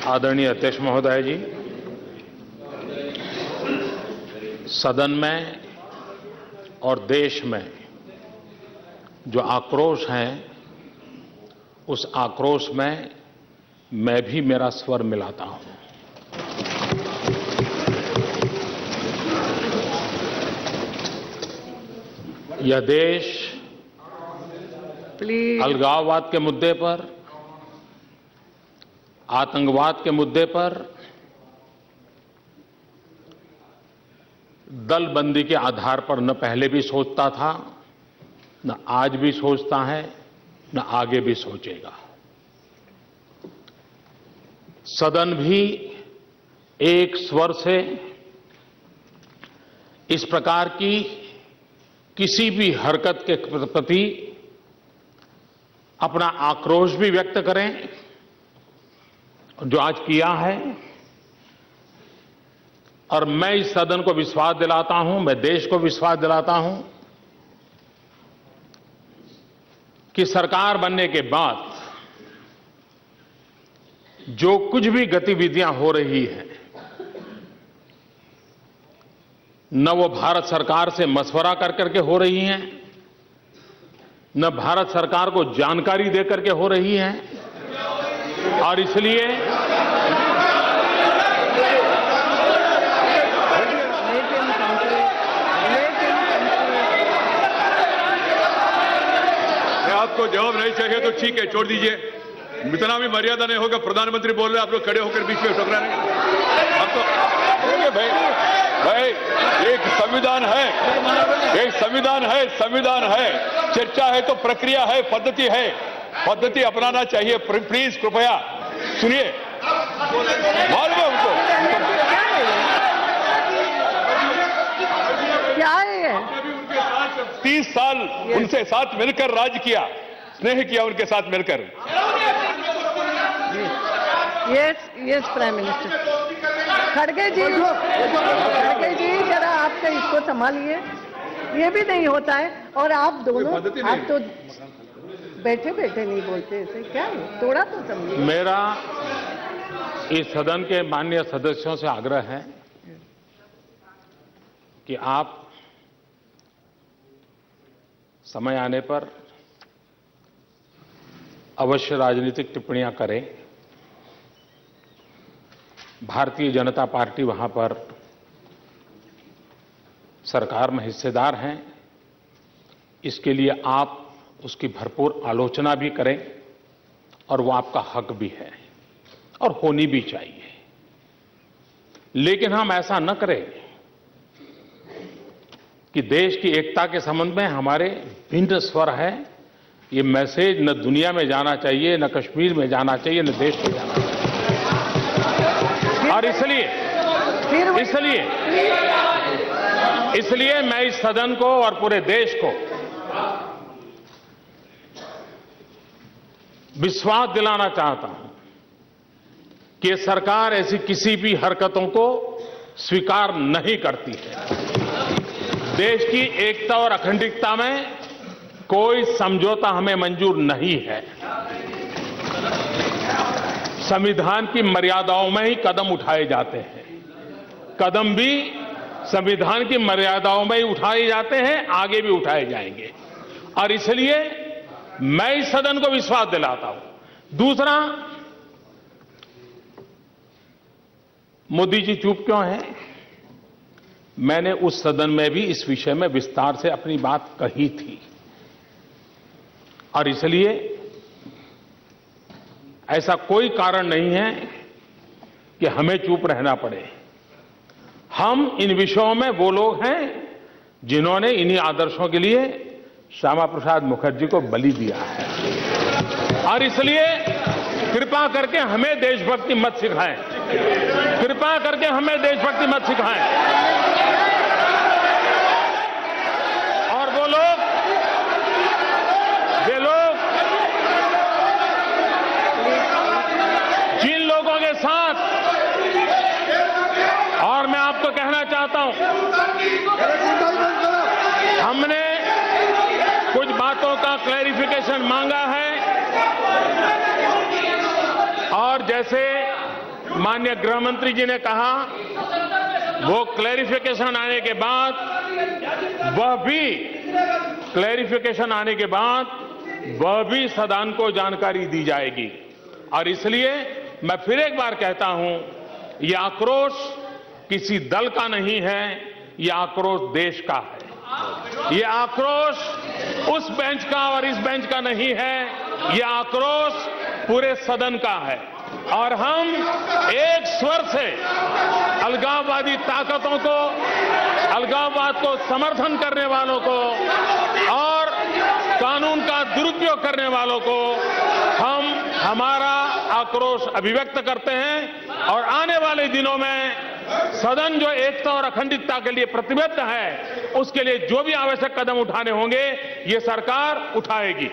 आदरणीय अध्यक्ष महोदय जी, सदन में और देश में जो आक्रोश है, उस आक्रोश में मैं भी मेरा स्वर मिलाता हूं। यह देश अलगाववाद के मुद्दे पर, आतंकवाद के मुद्दे पर दलबंदी के आधार पर न पहले भी सोचता था, न आज भी सोचता है, न आगे भी सोचेगा। सदन भी एक स्वर से इस प्रकार की किसी भी हरकत के प्रति अपना आक्रोश भी व्यक्त करें, जो आज किया है। और मैं इस सदन को विश्वास दिलाता हूं, मैं देश को विश्वास दिलाता हूं कि सरकार बनने के बाद जो कुछ भी गतिविधियां हो रही हैं, न वो भारत सरकार से मशवरा कर करके हो रही हैं, न भारत सरकार को जानकारी दे करके हो रही हैं, और इसलिए आपको जवाब नहीं चाहिए तो ठीक है, छोड़ दीजिए। इतना भी मर्यादा नहीं होगा। प्रधानमंत्री बोल रहे हैं, आप लोग खड़े होकर बीच में टकरा रहे हैं। आपको भाई एक संविधान है, एक संविधान है। चर्चा है तो प्रक्रिया है, पद्धति है, पद्धति अपनाना चाहिए। प्लीज कृपया सुनिए। मालूम है उनको क्या है? 30 साल उनसे साथ मिलकर राज किया, स्नेह किया उनके साथ मिलकर। Yes prime minister. खड़गे जी जरा आपका इसको संभालिए, ये भी नहीं होता है। और आप दोनों, आप तो बैठे बैठे नहीं बोलते, ऐसे क्या है? थोड़ा तो समझिए। मेरा इस सदन के माननीय सदस्यों से आग्रह है कि आप समय आने पर अवश्य राजनीतिक टिप्पणियां करें। भारतीय जनता पार्टी वहां पर सरकार में हिस्सेदार हैं, इसके लिए आप उसकी भरपूर आलोचना भी करें, और वो आपका हक भी है और होनी भी चाहिए। लेकिन हम ऐसा न करें कि देश की एकता के संबंध में हमारे भिन्न स्वर है। ये मैसेज न दुनिया में जाना चाहिए, न कश्मीर में जाना चाहिए, न देश में जाना चाहिए। और इसलिए मैं इस सदन को और पूरे देश को विश्वास दिलाना चाहता हूं कि सरकार ऐसी किसी भी हरकतों को स्वीकार नहीं करती है। देश की एकता और अखंडता में कोई समझौता हमें मंजूर नहीं है। संविधान की मर्यादाओं में ही कदम उठाए जाते हैं, कदम भी संविधान की मर्यादाओं में ही उठाए जाते हैं, आगे भी उठाए जाएंगे। और इसलिए मैं इस सदन को विश्वास दिलाता हूं। दूसरा, मोदी जी चुप क्यों हैं? मैंने उस सदन में भी इस विषय में विस्तार से अपनी बात कही थी, और इसलिए ऐसा कोई कारण नहीं है कि हमें चुप रहना पड़े। हम इन विषयों में वो लोग हैं जिन्होंने इन्हीं आदर्शों के लिए श्यामा प्रसाद मुखर्जी को बलि दिया है, और इसलिए कृपा करके हमें देशभक्ति मत सिखाएं, कृपा करके हमें देशभक्ति मत सिखाएं। और वो लोग जिन लोगों के साथ, और मैं आपको कहना चाहता हूं, हमने कुछ बातों का क्लैरिफिकेशन मांगा है, और जैसे माननीय गृह मंत्री जी ने कहा, वो क्लैरिफिकेशन आने के बाद वह भी सदन को जानकारी दी जाएगी। और इसलिए मैं फिर एक बार कहता हूं, यह आक्रोश किसी दल का नहीं है, यह आक्रोश देश का है। यह आक्रोश उस बेंच का और इस बेंच का नहीं है, यह आक्रोश पूरे सदन का है। और हम एक स्वर से अलगाववादी ताकतों को, अलगाववाद को समर्थन करने वालों को और कानून का दुरुपयोग करने वालों को हम हमारा आक्रोश अभिव्यक्त करते हैं। और आने वाले दिनों में सदन जो एकता और अखंडितता के लिए प्रतिबद्ध है, उसके लिए जो भी आवश्यक कदम उठाने होंगे, ये सरकार उठाएगी।